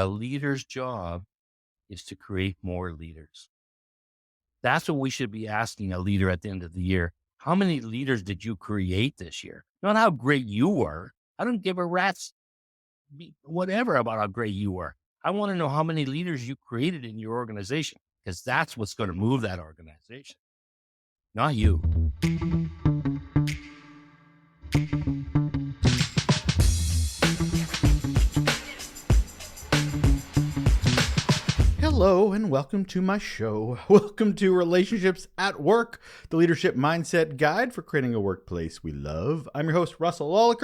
A leader's job is to create more leaders. That's what we should be asking a leader at the end of the year. How many leaders did you create this year? Not how great you were. I don't give a rat's whatever about how great you were. I want to know how many leaders you created in your organization, because that's what's going to move that organization, not you. Hello and welcome to my show. Welcome to Relationships at Work, the leadership mindset guide for creating a workplace we love. I'm your host, Russel,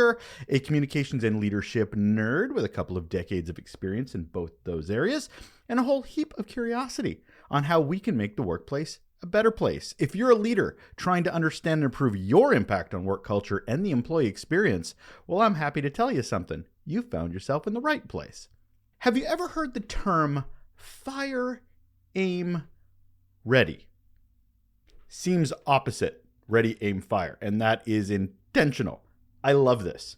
a communications and leadership nerd with a couple of decades of experience in both those areas and a whole heap of curiosity on how we can make the workplace a better place. If you're a leader trying to understand and improve your impact on work culture and the employee experience, well, I'm happy to tell you something. You found yourself in the right place. Have you ever heard the term fire, aim, ready? Seems opposite, ready, aim, fire, and that is intentional. I love this.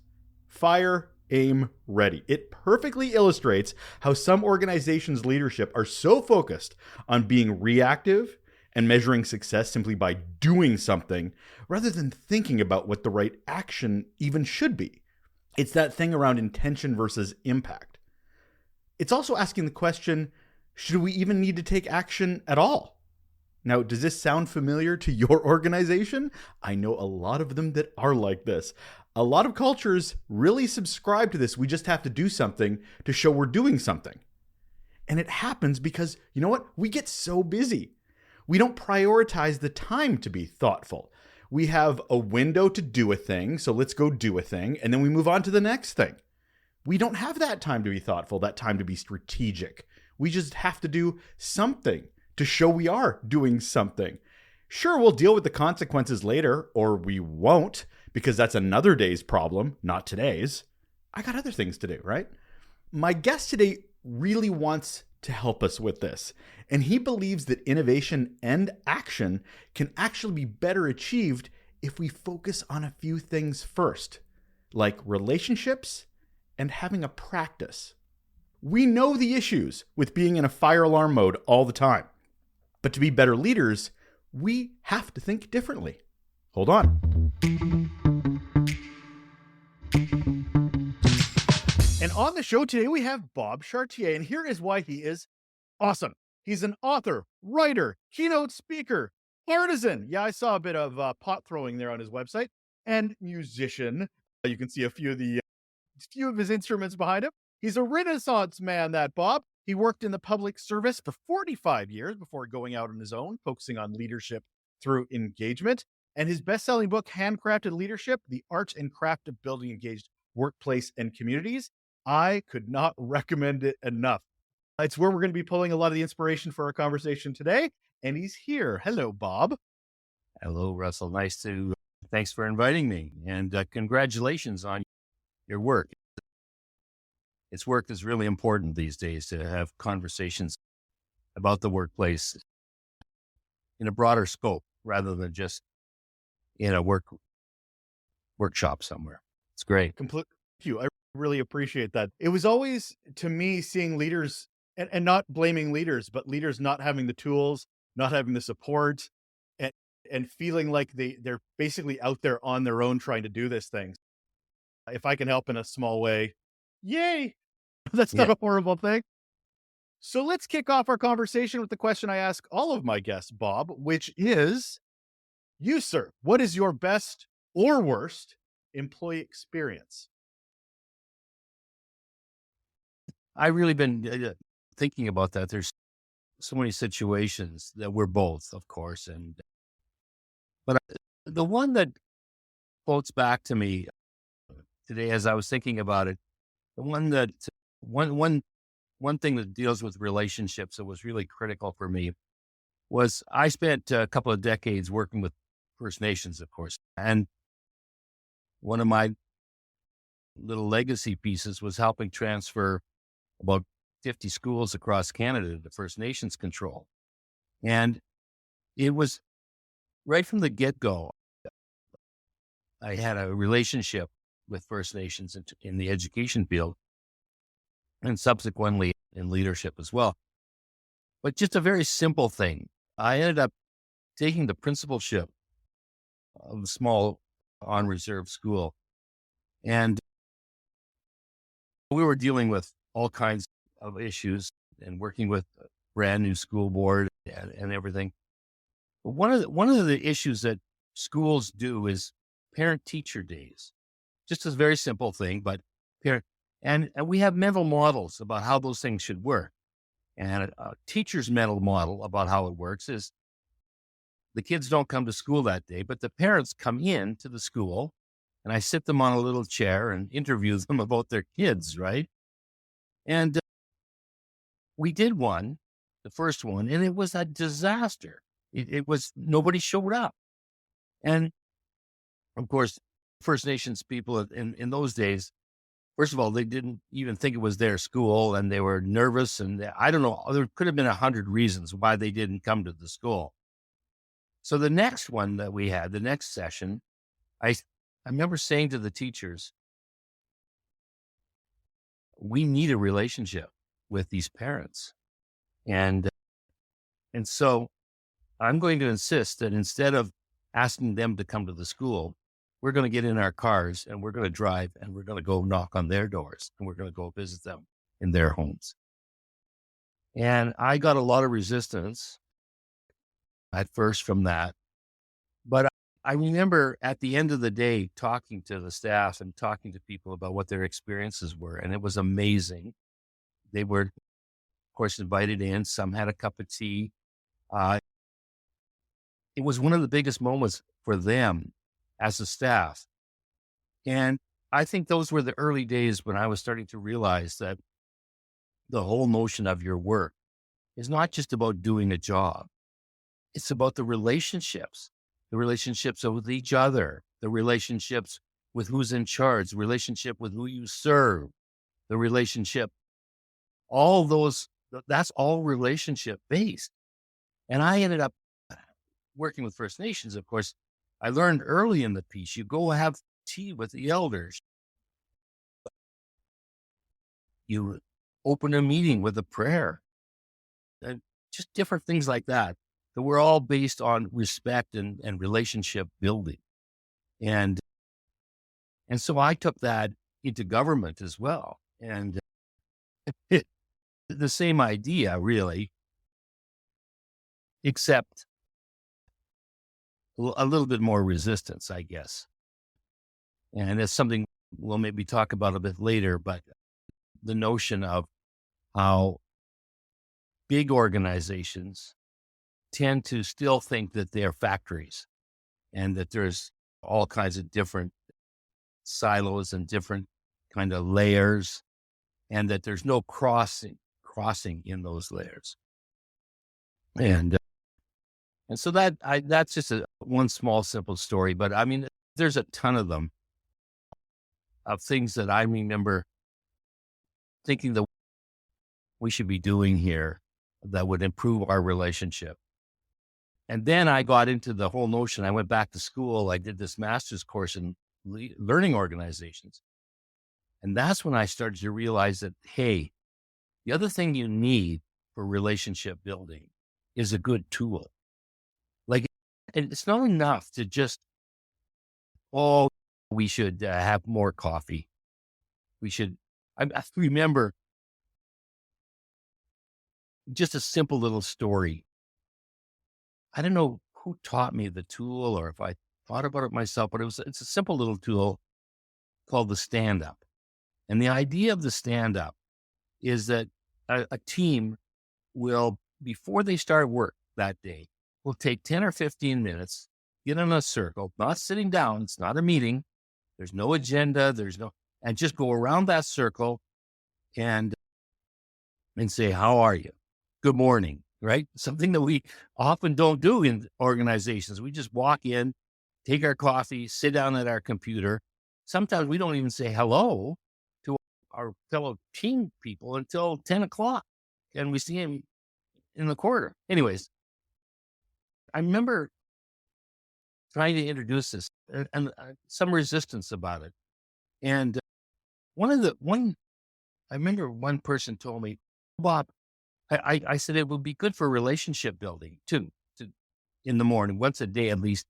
Fire, aim, ready. It perfectly illustrates how some organizations' leadership are so focused on being reactive and measuring success simply by doing something rather than thinking about what the right action even should be. It's that thing around intention versus impact. It's also asking the question, should we even need to take action at all? Now, does this sound familiar to your organization? I know a lot of them that are like this. A lot of cultures really subscribe to this. We just have to do something to show we're doing something. And it happens because, you know what? We get so busy. We don't prioritize the time to be thoughtful. We have a window to do a thing, so let's go do a thing, and then we move on to the next thing. We don't have that time to be thoughtful, that time to be strategic. We just have to do something to show we are doing something. Sure, we'll deal with the consequences later, or we won't, because that's another day's problem, not today's. I got other things to do, right? My guest today really wants to help us with this, and he believes that innovation and action can actually be better achieved if we focus on a few things first, like relationships and having a practice. We know the issues with being in a fire alarm mode all the time. But to be better leaders, we have to think differently. Hold on. And on the show today, we have Bob Chartier, and here is why he is awesome. He's an author, writer, keynote speaker, artisan. Yeah, I saw a bit of pot throwing there on his website, and musician. You can see a few of his instruments behind him. He's a Renaissance man, that Bob. He worked in the public service for 45 years before going out on his own, focusing on leadership through engagement. And his best-selling book, Handcrafted Leadership, The Art and Craft of Building Engaged Workplace and Communities. I could not recommend it enough. It's where we're going to be pulling a lot of the inspiration for our conversation today. And he's here. Hello, Bob. Hello, Russell. Thanks for inviting me. And congratulations on your work. Its work is really important these days to have conversations about the workplace in a broader scope rather than just in a workshop somewhere. It's great. Thank you. I really appreciate that. It was always, to me, seeing leaders and not blaming leaders, but leaders not having the tools, not having the support, and feeling like they're basically out there on their own trying to do this thing. If I can help in a small way, yay! That's not a horrible thing. So let's kick off our conversation with the question I ask all of my guests, Bob, which is, you, sir, what is your best or worst employee experience? I've really been thinking about that. There's so many situations that we're both, of course, but the one that floats back to me today as I was thinking about it, the one that one thing that deals with relationships that was really critical for me was I spent a couple of decades working with First Nations, of course. And one of my little legacy pieces was helping transfer about 50 schools across Canada to First Nations control. And it was right from the get-go, I had a relationship with First Nations in the education field, and subsequently in leadership as well. But just a very simple thing. I ended up taking the principalship of a small on reserve school. And we were dealing with all kinds of issues and working with a brand new school board and everything. But one of the issues that schools do is parent teacher days. Just a very simple thing, but parent, and we have mental models about how those things should work. And a teacher's mental model about how it works is the kids don't come to school that day, but the parents come in to the school and I sit them on a little chair and interview them about their kids, right? And we did one, the first one, and it was a disaster. It was, nobody showed up. And of course, First Nations people in those days, first of all, they didn't even think it was their school and they were nervous. And I don't know, there could have been 100 reasons why they didn't come to the school. So the next one that we had, the next session, I remember saying to the teachers, we need a relationship with these parents. And so I'm going to insist that instead of asking them to come to the school, we're going to get in our cars and we're going to drive and we're going to go knock on their doors and we're going to go visit them in their homes. And I got a lot of resistance at first from that. But I remember at the end of the day talking to the staff and talking to people about what their experiences were. And it was amazing. They were, of course, invited in. Some had a cup of tea. It was one of the biggest moments for them as a staff. And I think those were the early days when I was starting to realize that the whole notion of your work is not just about doing a job. It's about the relationships with each other, the relationships with who's in charge, the relationship with who you serve, the relationship, all those, that's all relationship based. And I ended up working with First Nations, of course. I learned early in the piece, you go have tea with the elders. You open a meeting with a prayer and just different things like that. That were all based on respect and relationship building. And so I took that into government as well. And the same idea really, except a little bit more resistance, I guess. And it's something we'll maybe talk about a bit later, but the notion of how big organizations tend to still think that they're factories and that there's all kinds of different silos and different kind of layers and that there's no crossing in those layers. And so that's just one small, simple story, but I mean, there's a ton of them, of things that I remember thinking that we should be doing here that would improve our relationship. And then I got into the whole notion. I went back to school. I did this master's course in learning organizations. And that's when I started to realize that, hey, the other thing you need for relationship building is a good tool. Like, and it's not enough to just, oh, we should have more coffee. We should, I remember just a simple little story. I don't know who taught me the tool or if I thought about it myself, but it's a simple little tool called the stand up. And the idea of the stand up is that a team will, before they start work that day, will take 10 or 15 minutes, get in a circle, not sitting down. It's not a meeting. There's no agenda. And just go around that circle and say, how are you? Good morning. Right? Something that we often don't do in organizations. We just walk in, take our coffee, sit down at our computer. Sometimes we don't even say hello to our fellow team people until 10 o'clock and we see him in the corridor. Anyways, I remember trying to introduce this and some resistance about it. And I remember one person told me, Bob, I said it would be good for relationship building too, to, in the morning, once a day at least,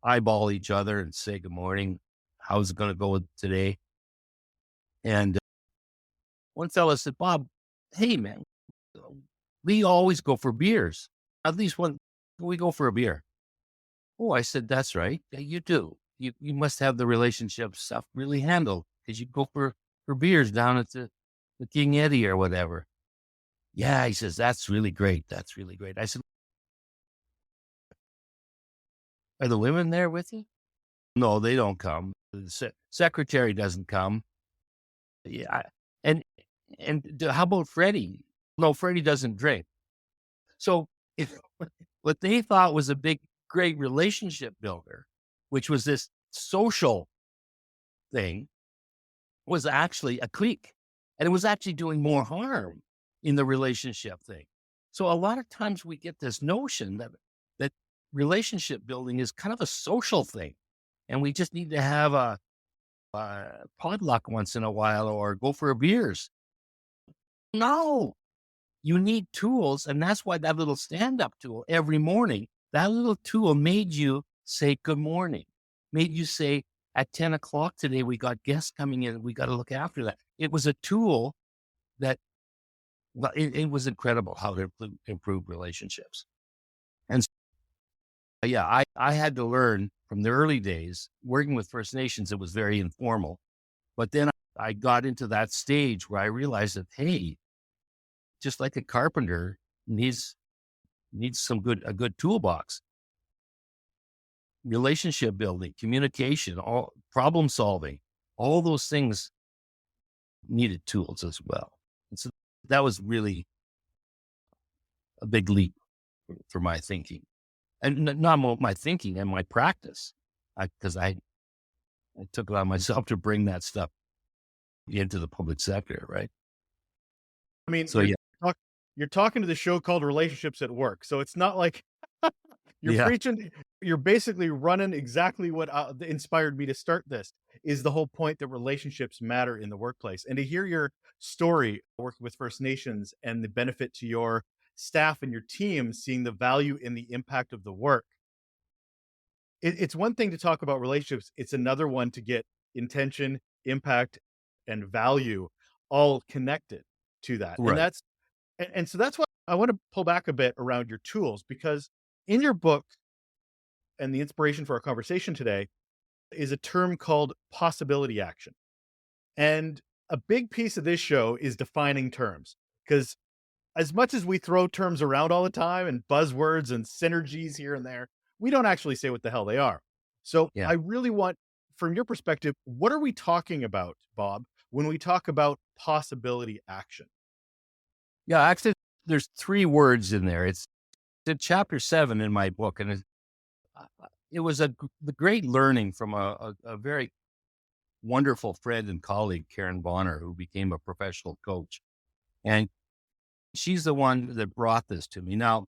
eyeball each other and say good morning. How's it going to go today? And one fellow said, Bob, hey man, we always go for beers. At least one, we go for a beer. Oh, I said, that's right. Yeah, you do. You must have the relationship stuff really handled because you go for beers down at the King Eddie or whatever. Yeah, he says, that's really great. That's really great. I said, are the women there with you? No, they don't come. The secretary doesn't come. Yeah. And, how about Freddie? No, Freddie doesn't drink. So if what they thought was a big, great relationship builder, which was this social thing, was actually a clique. And it was actually doing more harm in the relationship thing. So a lot of times we get this notion that relationship building is kind of a social thing. And we just need to have a potluck once in a while or go for beers. No, you need tools. And that's why that little stand-up tool every morning, that little tool made you say good morning, made you say at 10 o'clock today, we got guests coming in. We got to look after that. It was a tool that, well, it was incredible how to improve relationships. And yeah, I had to learn from the early days working with First Nations. It was very informal, but then I got into that stage where I realized that, hey, just like a carpenter needs a good toolbox, relationship building, communication, all problem solving, all those things needed tools as well. And so that was really a big leap for my thinking, and not my thinking and my practice, because I took it on myself to bring that stuff into the public sector, right? I mean, So yeah, you're talking to the show called Relationships at Work, so it's not like you're yeah, preaching. You're basically running exactly what inspired me to start this. Is the whole point that relationships matter in the workplace, and to hear your story working with First Nations and the benefit to your staff and your team, seeing the value in the impact of the work. It's one thing to talk about relationships. It's another one to get intention, impact, and value all connected to that. And right, so that's why I want to pull back a bit around your tools, because in your book, and the inspiration for our conversation today, is a term called possibility action. And a big piece of this show is defining terms, because as much as we throw terms around all the time and buzzwords and synergies here and there, we don't actually say what the hell they are. So yeah, I really want, from your perspective, what are we talking about, Bob, when we talk about possibility action? yeah. Actually, there's 3 words in there. It's in chapter 7 in my book, and it was the great learning from a very wonderful friend and colleague, Karen Bonner, who became a professional coach. And she's the one that brought this to me. Now,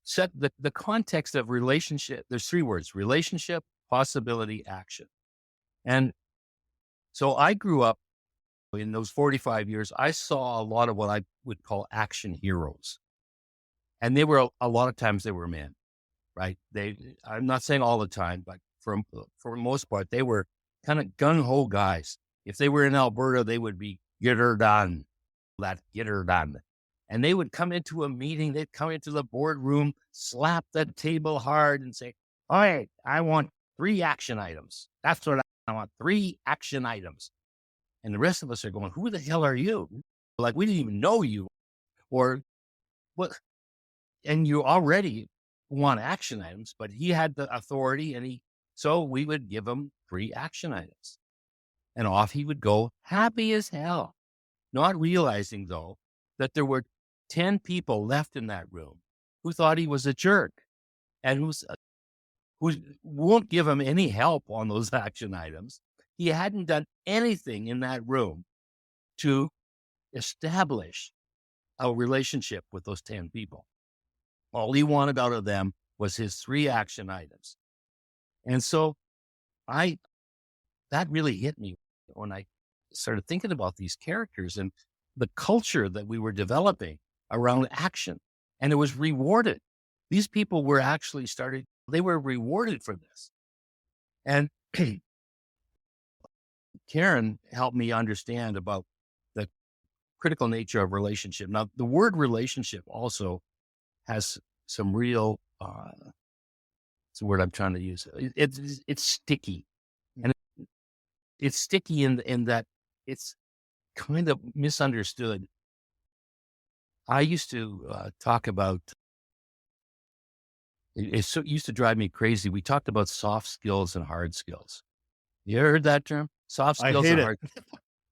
set the context of relationship. There's 3 words: relationship, possibility, action. And so I grew up in those 45 years. I saw a lot of what I would call action heroes. And they were, a lot of times they were men, right? I'm not saying all the time, but for the most part, they were kind of gung ho guys. If they were in Alberta, they would be get her done, that get her done. And they would come into a meeting, they'd come into the boardroom, slap the table hard and say, all right, I want 3 action items. That's what I want, 3 action items. And the rest of us are going, who the hell are you? Like, we didn't even know you. Or what? And you already want action items, but he had the authority, and so we would give him 3 action items. And off he would go, happy as hell, not realizing though that there were 10 people left in that room who thought he was a jerk, and who won't give him any help on those action items. He hadn't done anything in that room to establish a relationship with those 10 people. All he wanted out of them was his 3 action items. And so that really hit me when I started thinking about these characters. And the culture that we were developing around action, and it was rewarded. These people were actually they were rewarded for this. And Karen helped me understand about the critical nature of relationship. Now, the word relationship also has some real, it's the word I'm trying to use. It's sticky. And it's sticky in that it's kind of misunderstood. I used to talk about, it used to drive me crazy. We talked about soft skills and hard skills. You ever heard that term? Soft I skills hate and it. hard. I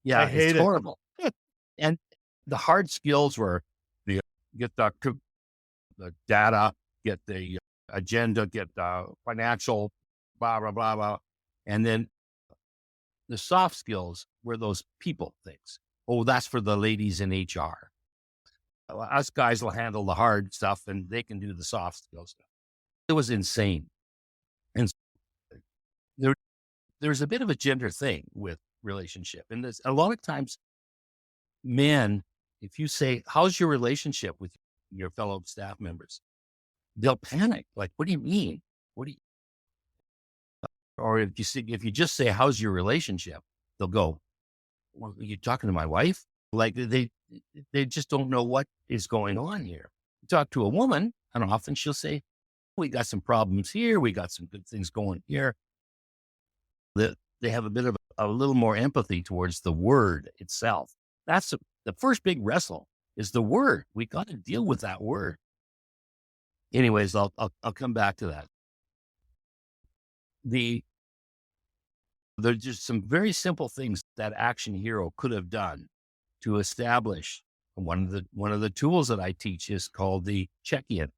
Yeah, it's hate it. horrible. And the hard skills were the get the data, get the agenda, get the financial, blah, blah, blah, blah. And then the soft skills were those people things. Oh, that's for the ladies in HR. Well, us guys will handle the hard stuff and they can do the soft skills stuff. It was insane. And there, there's a bit of a gender thing with relationship. And there's a lot of times men, if you say, how's your relationship with your fellow staff members? They'll panic. Like, what do you mean? What do you, or if you just say, how's your relationship? They'll go, well, are you talking to my wife? Like they just don't know what is going on here. You talk to a woman and often she'll say, we got some problems here. We got some good things going here. They have a bit of a little more empathy towards the word itself. That's the first big wrestle is the word. We got to deal with that word. Anyways, I'll come back to that. There's just some very simple things that action hero could have done to establish. One of the tools that I teach is called the check-in.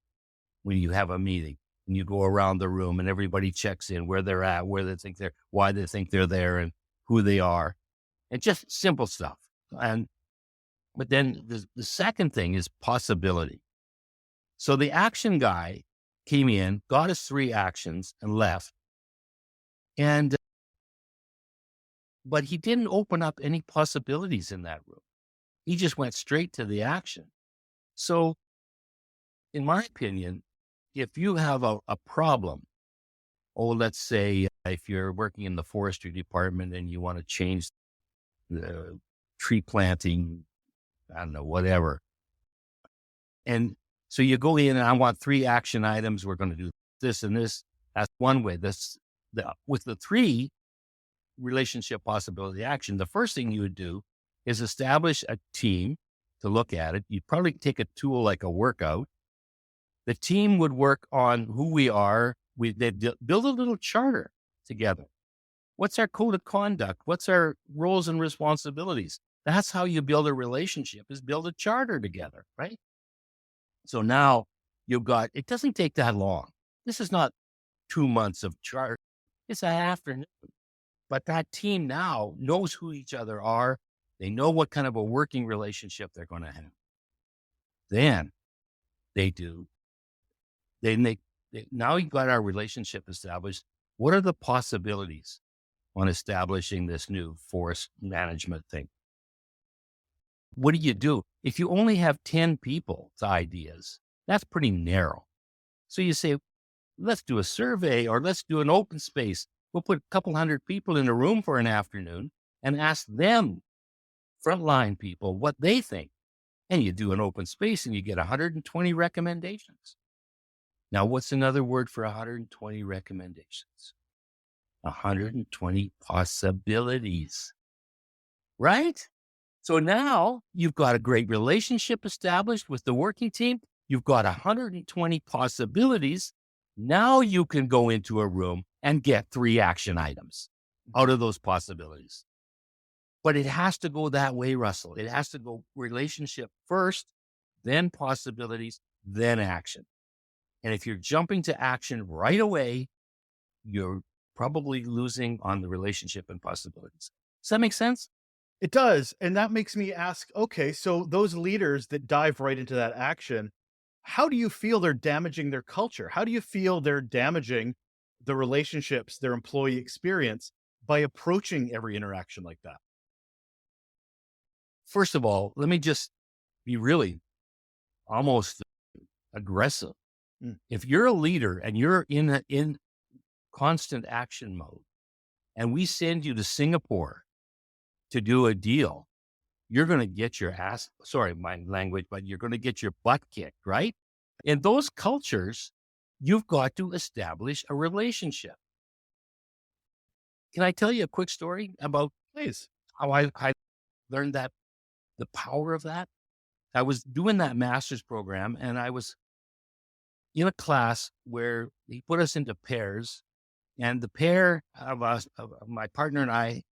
When you have a meeting and you go around the room and everybody checks in where they're at, where they think why they think they're there, and who they are, and just simple stuff. But then the second thing is possibility. So the action guy came in, got us 3 actions and left. But he didn't open up any possibilities in that room. He just went straight to the action. So in my opinion, if you have a problem, let's say if you're working in the forestry department and you want to change the tree planting, I don't know, whatever. And so you go in and I want 3 action items. We're going to do this and this. That's one way. With the 3 relationship possibility action, the first thing you would do is establish a team to look at it. You'd probably take a tool like a workout. The team would work on who we are. They'd build a little charter together. What's our code of conduct? What's our roles and responsibilities? That's how you build a relationship, is build a charter together, right? So now it doesn't take that long. This is not 2 months of charter. It's an afternoon. But that team now knows who each other are. They know what kind of a working relationship they're going to have. Then now you've got our relationship established. What are the possibilities on establishing this new forest management thing? What do you do? If you only have 10 people's ideas, that's pretty narrow. So you say, let's do a survey or let's do an open space. We'll put a couple hundred people in a room for an afternoon and ask them, frontline people, what they think. And you do an open space and you get 120 recommendations. Now, what's another word for 120 recommendations? 120 possibilities, right? So now you've got a great relationship established with the working team. You've got 120 possibilities. Now you can go into a room and get 3 action items out of those possibilities. But it has to go that way, Russell. It has to go relationship first, then possibilities, then action. And if you're jumping to action right away, you're probably losing on the relationship and possibilities. Does that make sense? It does. And that makes me ask, okay, so those leaders that dive right into that action, how do you feel they're damaging their culture? How do you feel they're damaging the relationships, their employee experience by approaching every interaction like that? first of all, let me just be really almost aggressive. Mm. If you're a leader and you're in constant action mode, and we send you to Singapore to do a deal, you're going to get your ass, sorry, my language, but you're going to get your butt kicked, right? In those cultures, you've got to establish a relationship. Can I tell you a quick story about Please. how I learned that, the power of that? I was doing that master's program and I was in a class where he put us into pairs, and the pair of us, of my partner and I,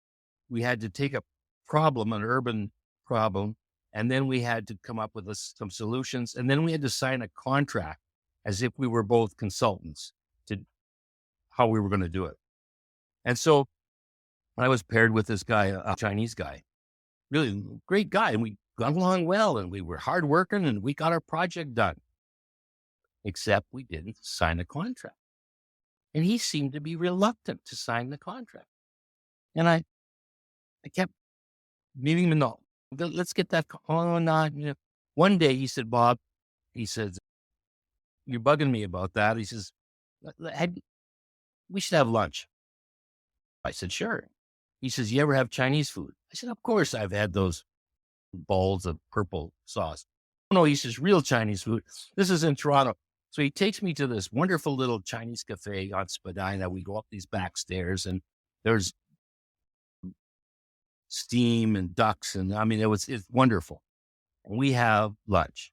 we had to take a problem, an urban problem, and then we had to come up with some solutions, and then we had to sign a contract as if we were both consultants to how we were going to do it. And so I was paired with this guy, a Chinese guy, really great guy, and we got along well, and we were hardworking, and we got our project done, except we didn't sign a contract. And he seemed to be reluctant to sign the contract. And I kept meeting him, no, let's get that. Oh, no. One day he said, Bob, he says, you're bugging me about that. He says, we should have lunch. I said, sure. He says, you ever have Chinese food? I said, of course I've had those balls of purple sauce. No, he says, real Chinese food. This is in Toronto. So he takes me to this wonderful little Chinese cafe on Spadina. We go up these back stairs and there's steam and ducks. And I mean, it's wonderful. And we have lunch.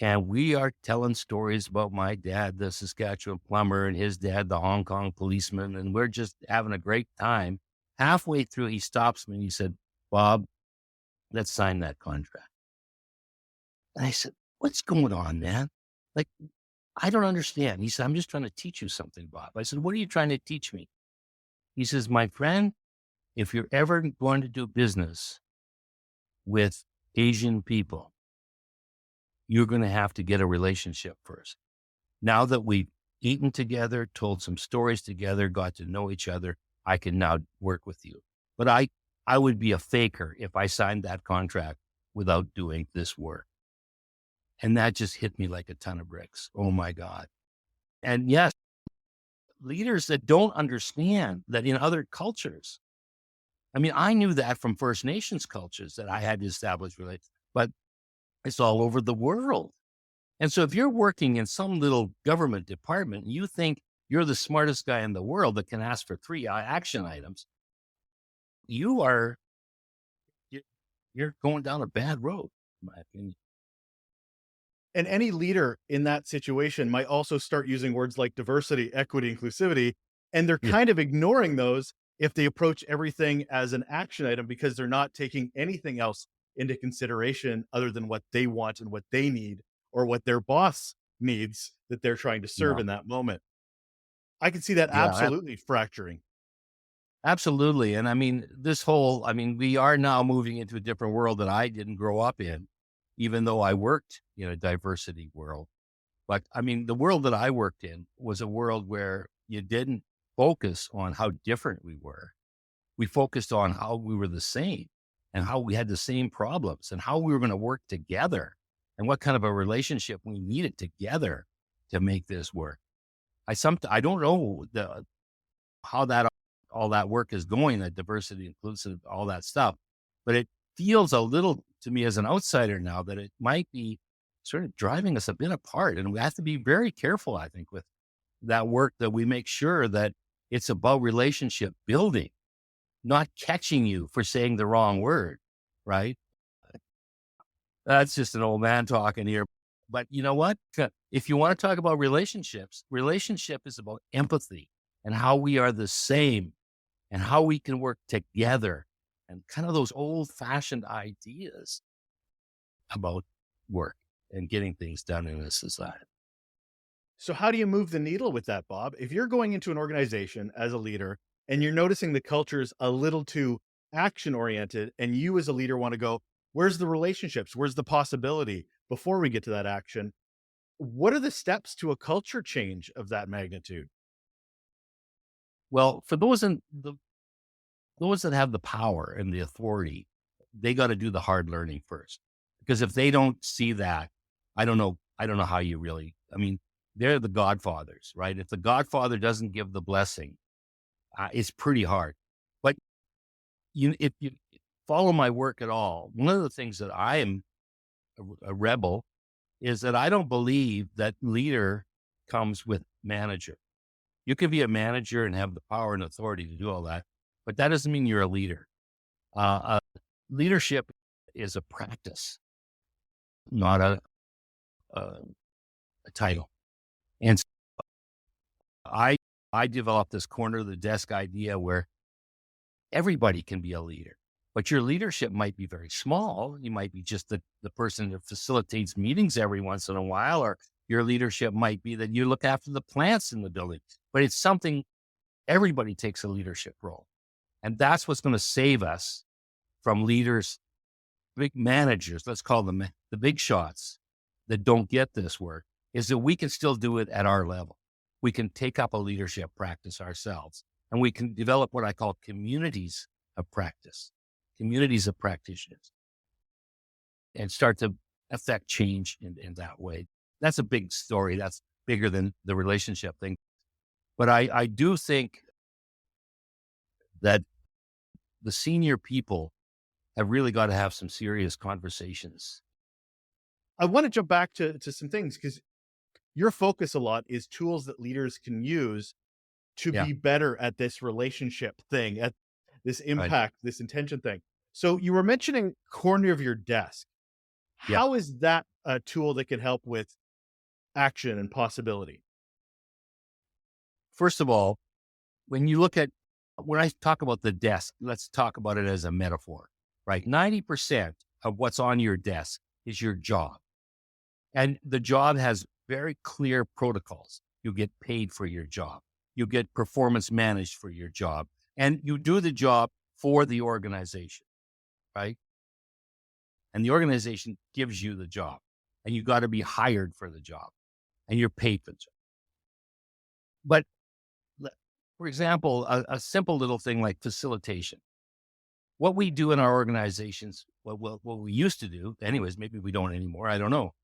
And we are telling stories about my dad, the Saskatchewan plumber, and his dad, the Hong Kong policeman. And we're just having a great time. Halfway through, he stops me and he said, Bob, let's sign that contract. And I said, what's going on, man? Like, I don't understand. He said, I'm just trying to teach you something, Bob. I said, what are you trying to teach me? He says, my friend, if you're ever going to do business with Asian people, you're going to have to get a relationship first. Now that we've eaten together, told some stories together, got to know each other, I can now work with you. But I would be a faker if I signed that contract without doing this work. And that just hit me like a ton of bricks. Oh my God. And yes, leaders that don't understand that in other cultures, I mean, I knew that from First Nations cultures that I had to establish relationships, but it's all over the world. And so if you're working in some little government department, and you think you're the smartest guy in the world that can ask for 3 action items, you're going down a bad road, in my opinion. And any leader in that situation might also start using words like diversity, equity, inclusivity, and they're Yeah. kind of ignoring those if they approach everything as an action item because they're not taking anything else into consideration other than what they want and what they need or what their boss needs that they're trying to serve Yeah. in that moment. I can see that Yeah. absolutely fracturing. Absolutely. And I mean, we are now moving into a different world that I didn't grow up in, even though I worked in a diversity world. But I mean, the world that I worked in was a world where you didn't focus on how different we were. We focused on how we were the same and how we had the same problems and how we were going to work together and what kind of a relationship we needed together to make this work. I don't know how all that work is going, that diversity, inclusive, all that stuff. But it feels a little to me as an outsider now that it might be sort of driving us a bit apart. And we have to be very careful, I think, with that work, that we make sure that it's about relationship building, not catching you for saying the wrong word, right? That's just an old man talking here. But you know what? If you want to talk about relationships, relationship is about empathy and how we are the same and how we can work together and kind of those old fashioned ideas about work and getting things done in a society. So how do you move the needle with that, Bob? If you're going into an organization as a leader and you're noticing the culture's a little too action oriented and you as a leader want to go, where's the relationships? Where's the possibility before we get to that action? What are the steps to a culture change of that magnitude? Well, for those that have the power and the authority, they got to do the hard learning first. Because if they don't see that, I don't know how you really, I mean, they're the godfathers, right? If the godfather doesn't give the blessing, it's pretty hard. But if you follow my work at all, one of the things that I am a rebel is that I don't believe that leader comes with manager. You can be a manager and have the power and authority to do all that, but that doesn't mean you're a leader. Leadership is a practice, not a, a title. And so I I developed this corner of the desk idea where everybody can be a leader, but your leadership might be very small. You might be just the person that facilitates meetings every once in a while, or your leadership might be that you look after the plants in the building, but it's something everybody takes a leadership role. And that's what's going to save us from leaders, big managers, let's call them the big shots that don't get this work, is that we can still do it at our level. We can take up a leadership practice ourselves, and we can develop what I call communities of practice, communities of practitioners, and start to affect change in that way. That's a big story. That's bigger than the relationship thing. But I do think that the senior people have really got to have some serious conversations. I want to jump back to some things because your focus a lot is tools that leaders can use to Yeah, be better at this relationship thing, at this right. impact, this intention thing. So you were mentioning corner of your desk. Yeah. How is that a tool that can help with action and possibility? First of all, when I talk about the desk, let's talk about it as a metaphor, right? 90% of what's on your desk is your job. And the job has very clear protocols. You get paid for your job. You get performance managed for your job. And you do the job for the organization, right? And the organization gives you the job. And you got to be hired for the job. And you're paid for the job. But for example, a simple little thing like facilitation. What we do in our organizations, what we used to do, anyways, maybe we don't anymore, I don't know.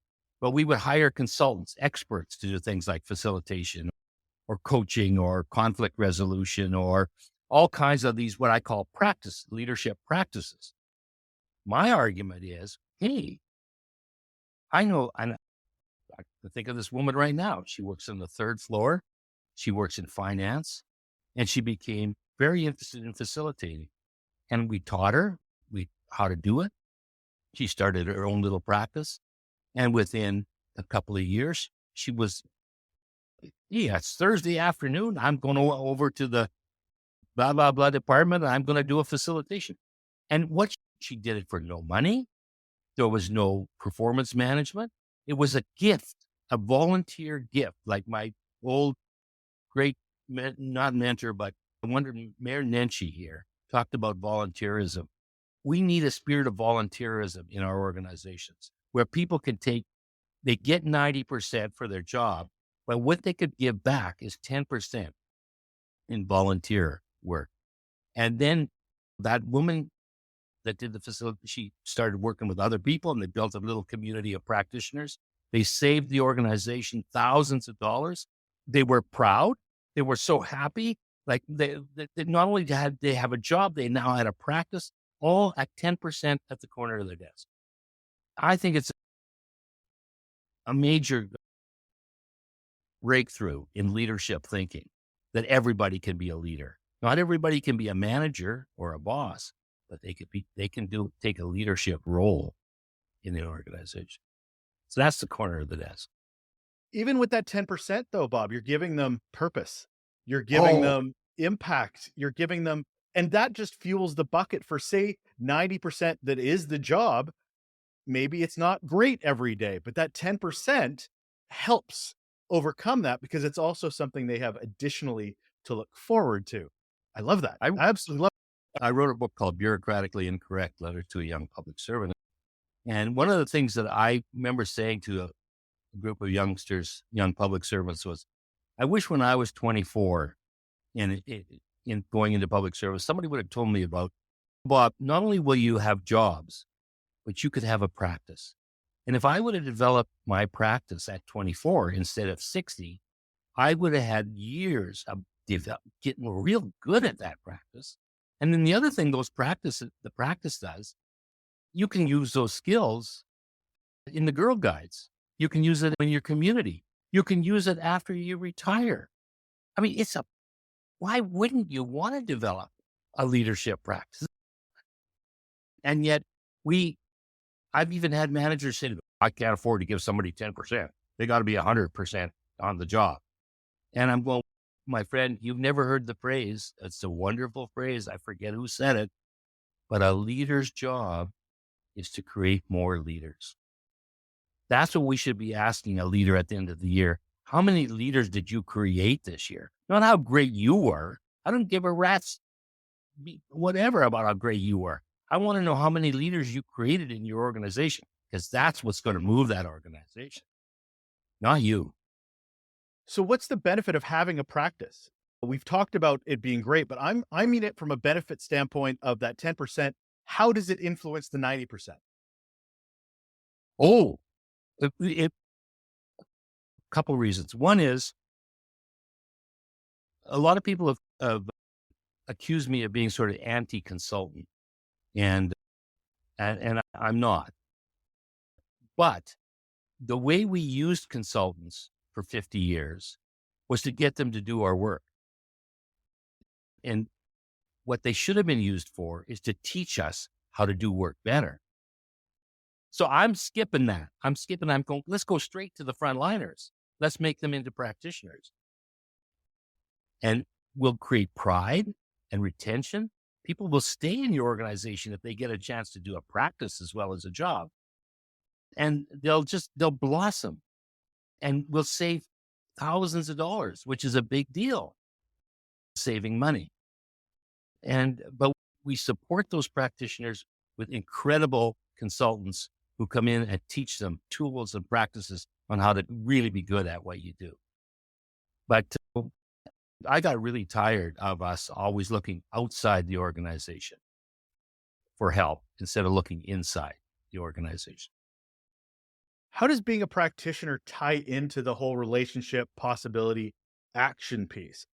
But we would hire consultants, experts to do things like facilitation or coaching or conflict resolution or all kinds of these, what I call leadership practices. My argument is, hey, I know, and I can think of this woman right now. She works on the third floor. She works in finance, and she became very interested in facilitating. And we taught her how to do it. She started her own little practice. And within a couple of years, she was, yeah, it's Thursday afternoon. I'm going over to the blah, blah, blah department. And I'm going to do a facilitation. And she did it for no money. There was no performance management. It was a gift, a volunteer gift, like my old great, not mentor, but I wonder, Mayor Nenshi here talked about volunteerism. We need a spirit of volunteerism in our organizations where people they get 90% for their job, but what they could give back is 10% in volunteer work. And then that woman that did the facility, she started working with other people and they built a little community of practitioners. They saved the organization thousands of dollars. They were proud. They were so happy. Like they not only had they have a job, they now had a practice, all at 10% at the corner of their desk. I think it's a major breakthrough in leadership thinking that everybody can be a leader. Not everybody can be a manager or a boss, but they can take a leadership role in the organization. So that's the corner of the desk. Even with that 10% though, Bob, you're giving them purpose. You're giving Oh, them impact. You're giving them, and that just fuels the bucket for say 90% that is the job. Maybe it's not great every day, but that 10% helps overcome that because it's also something they have additionally to look forward to. I love that. I I absolutely love I wrote a book called Bureaucratically Incorrect: Letter to a Young Public Servant. And one of the things that I remember saying to a group of youngsters, young public servants, was, I wish when I was 24 in going into public service, somebody would have told me about Bob, not only will you have jobs, but you could have a practice. And if I would have developed my practice at 24 instead of 60, I would have had years of getting real good at that practice. And then the other thing the practice does, you can use those skills in the Girl Guides. You can use it in your community. You can use it after you retire. I mean, why wouldn't you want to develop a leadership practice? And yet I've even had managers say, I can't afford to give somebody 10%. They got to be 100% on the job. And I'm going, my friend, you've never heard the phrase. It's a wonderful phrase. I forget who said it, but a leader's job is to create more leaders. That's what we should be asking a leader at the end of the year. How many leaders did you create this year? Not how great you were. I don't give a rat's whatever about how great you were. I want to know how many leaders you created in your organization, because that's what's going to move that organization, not you. So what's the benefit of having a practice? We've talked about it being great, but I mean it from a benefit standpoint of that 10%. How does it influence the 90%? Oh, a couple reasons. One is a lot of people have accused me of being sort of anti-consultant, and I'm not. But the way we used consultants for 50 years was to get them to do our work. And what they should have been used for is to teach us how to do work better. So I'm skipping that. I'm going, let's go straight to the frontliners. Let's make them into practitioners. And we'll create pride and retention. People will stay in your organization if they get a chance to do a practice as well as a job. And they'll blossom, and we'll save thousands of dollars, which is a big deal, saving money. But we support those practitioners with incredible consultants who come in and teach them tools and practices on how to really be good at what you do. But I got really tired of us always looking outside the organization for help instead of looking inside the organization. How does being a practitioner tie into the whole relationship possibility action piece?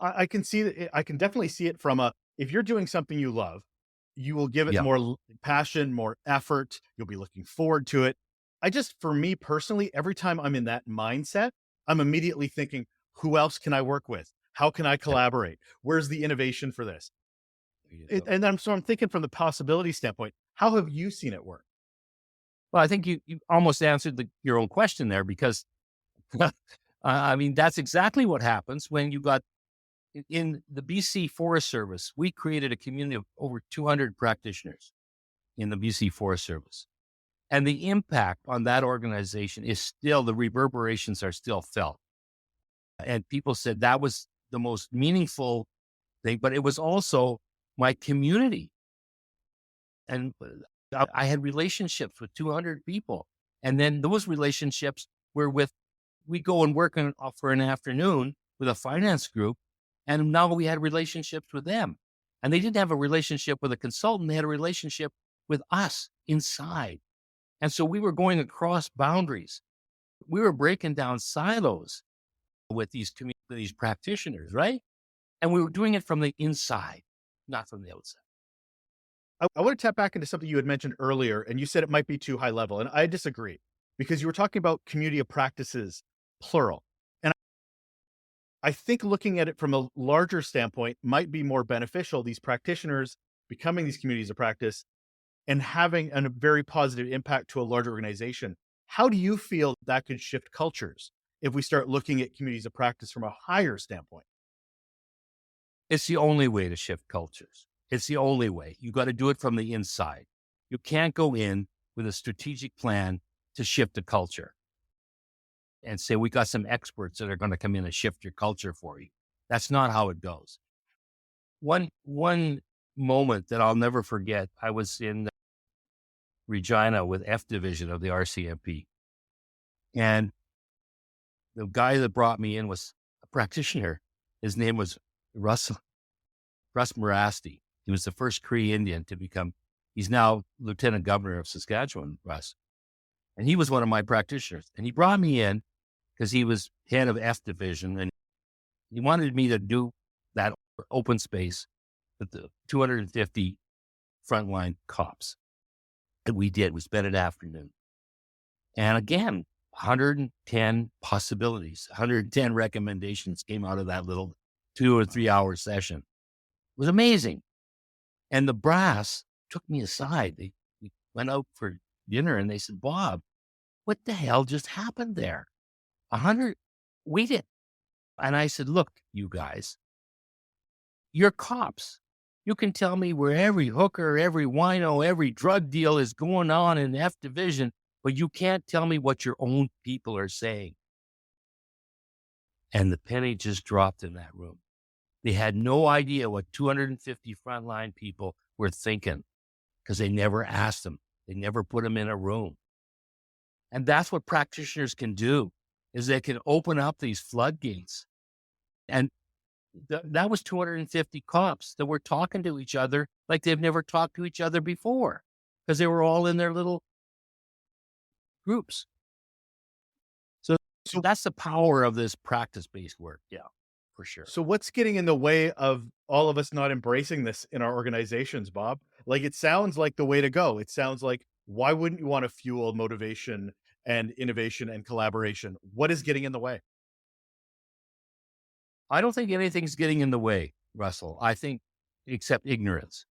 I can see that. I can definitely see it from if you're doing something you love, you will give it Yeah. more passion, more effort. You'll be looking forward to it. For me personally, every time I'm in that mindset, I'm immediately thinking, who else can I work with? How can I collaborate? Where's the innovation for this? So I'm thinking from the possibility standpoint, how have you seen it work? Well, I think you almost answered your own question there, because I mean, that's exactly what happens when you got in the BC Forest Service. We created a community of over 200 practitioners in the BC Forest Service. And the impact on that organization the reverberations are still felt. And people said that was the most meaningful thing, but it was also my community. And I had relationships with 200 people. And then those relationships were we go and work for an afternoon with a finance group. And now we had relationships with them. And they didn't have a relationship with a consultant. They had a relationship with us inside. And so we were going across boundaries. We were breaking down silos with these practitioners, right? And we were doing it from the inside, not from the outside. I want to tap back into something you had mentioned earlier, and you said it might be too high level. And I disagree, because you were talking about community of practices, plural. And I think looking at it from a larger standpoint might be more beneficial. These practitioners becoming these communities of practice and having a very positive impact to a larger organization. How do you feel that could shift cultures if we start looking at communities of practice from a higher standpoint? It's the only way to shift cultures. It's the only way. You got to do it from the inside. You can't go in with a strategic plan to shift a culture and say, we got some experts that are going to come in and shift your culture for you. That's not how it goes. One moment that I'll never forget, I was in Regina with F Division of the RCMP. And the guy that brought me in was a practitioner. His name was Russ Marasti. He was the first Cree Indian to become, he's now Lieutenant Governor of Saskatchewan, Russ. And he was one of my practitioners. And he brought me in because he was head of F division. And he wanted me to do that open space with the 250 frontline cops. And we did. We spent an afternoon. And again, 110 possibilities, 110 recommendations came out of that little 2 or 3 hour session. It was amazing. And the brass took me aside. We went out for dinner and they said, Bob, what the hell just happened there? 100, we did. And I said, look, you guys, you're cops. You can tell me where every hooker, every wino, every drug deal is going on in F division, but you can't tell me what your own people are saying. And the penny just dropped in that room. They had no idea what 250 frontline people were thinking because they never asked them. They never put them in a room. And that's what practitioners can do, is they can open up these floodgates. And that was 250 cops that were talking to each other like they've never talked to each other before because they were all in their little groups. So that's the power of this practice-based work. Yeah, for sure. So what's getting in the way of all of us not embracing this in our organizations, Bob? Like, it sounds like the way to go. It sounds like, why wouldn't you want to fuel motivation and innovation and collaboration? What is getting in the way? I don't think anything's getting in the way, Russell. I think except ignorance.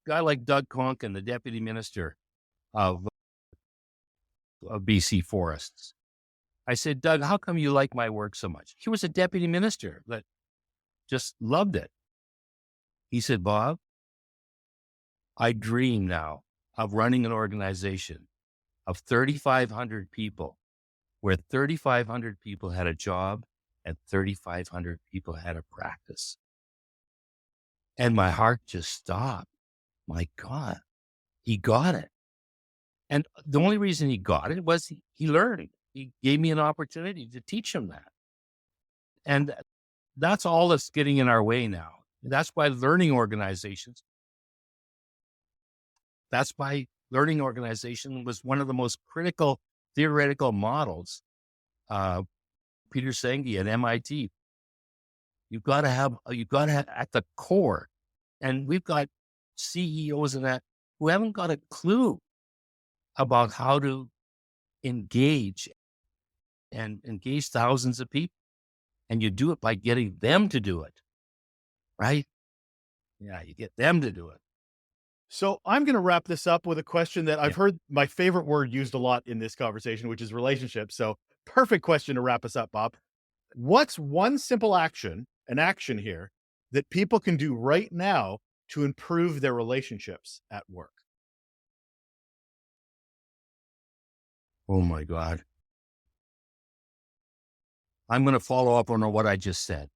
A guy like Doug Conkin, the deputy minister of BC Forests. I said, Doug, how come you like my work so much? He was a deputy minister that just loved it. He said, Bob, I dream now of running an organization of 3,500 people where 3,500 people had a job and 3,500 people had a practice. And my heart just stopped. My God, he got it. And the only reason he got it was he learned. He gave me an opportunity to teach him that. And that's all that's getting in our way now. That's why learning organizations was one of the most critical theoretical models. Peter Senge at MIT. You've got to have at the core. And we've got CEOs in that who haven't got a clue about how to engage thousands of people. And you do it by getting them to do it, right? Yeah, you get them to do it. So I'm going to wrap this up with a question that I've heard my favorite word used a lot in this conversation, which is relationships. So perfect question to wrap us up, Bob. What's one simple action, an action here, that people can do right now to improve their relationships at work? Oh my God. I'm going to follow up on what I just said.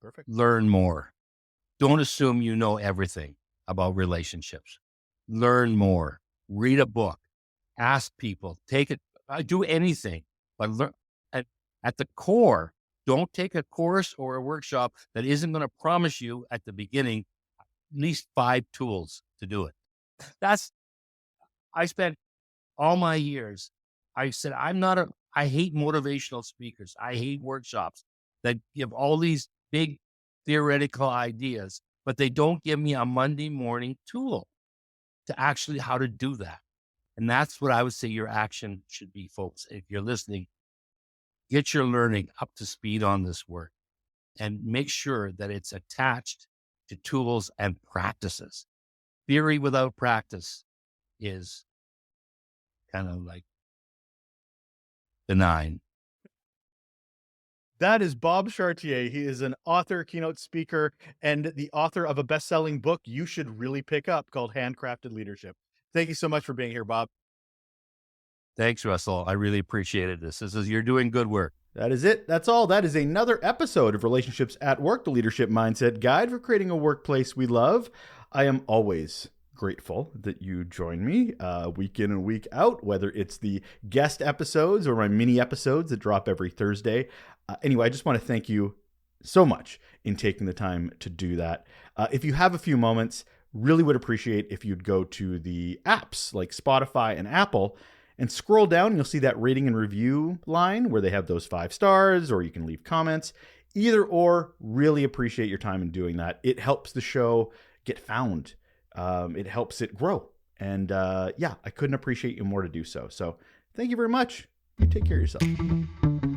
Perfect. Learn more. Don't assume you know everything about relationships. Learn more. Read a book. Ask people. Take it. Do anything. But learn. At the core, don't take a course or a workshop that isn't going to promise you at the beginning at least 5 tools to do it. I spent all my years, I said, I hate motivational speakers. I hate workshops that give all these big theoretical ideas, but they don't give me a Monday morning tool to actually how to do that. And that's what I would say your action should be, folks. If you're listening, get your learning up to speed on this work and make sure that it's attached to tools and practices. Theory without practice is kind of like benign. That is Bob Chartier. He is an author, keynote speaker, and the author of a best-selling book you should really pick up called Handcrafted Leadership. Thank you so much for being here, Bob. Thanks, Russell. I really appreciated this. You're doing good work. That is it. That's all. That is another episode of Relationships at Work, the Leadership Mindset Guide for creating a workplace we love. I am always grateful that you join me week in and week out, whether it's the guest episodes or my mini episodes that drop every Thursday. Anyway, I just want to thank you so much in taking the time to do that. If you have a few moments, really would appreciate if you'd go to the apps like Spotify and Apple and scroll down. You'll see that rating and review line where they have those 5 stars, or you can leave comments. Either or, really appreciate your time in doing that. It helps the show get found. It helps it grow. And I couldn't appreciate you more to do so. So thank you very much. You take care of yourself.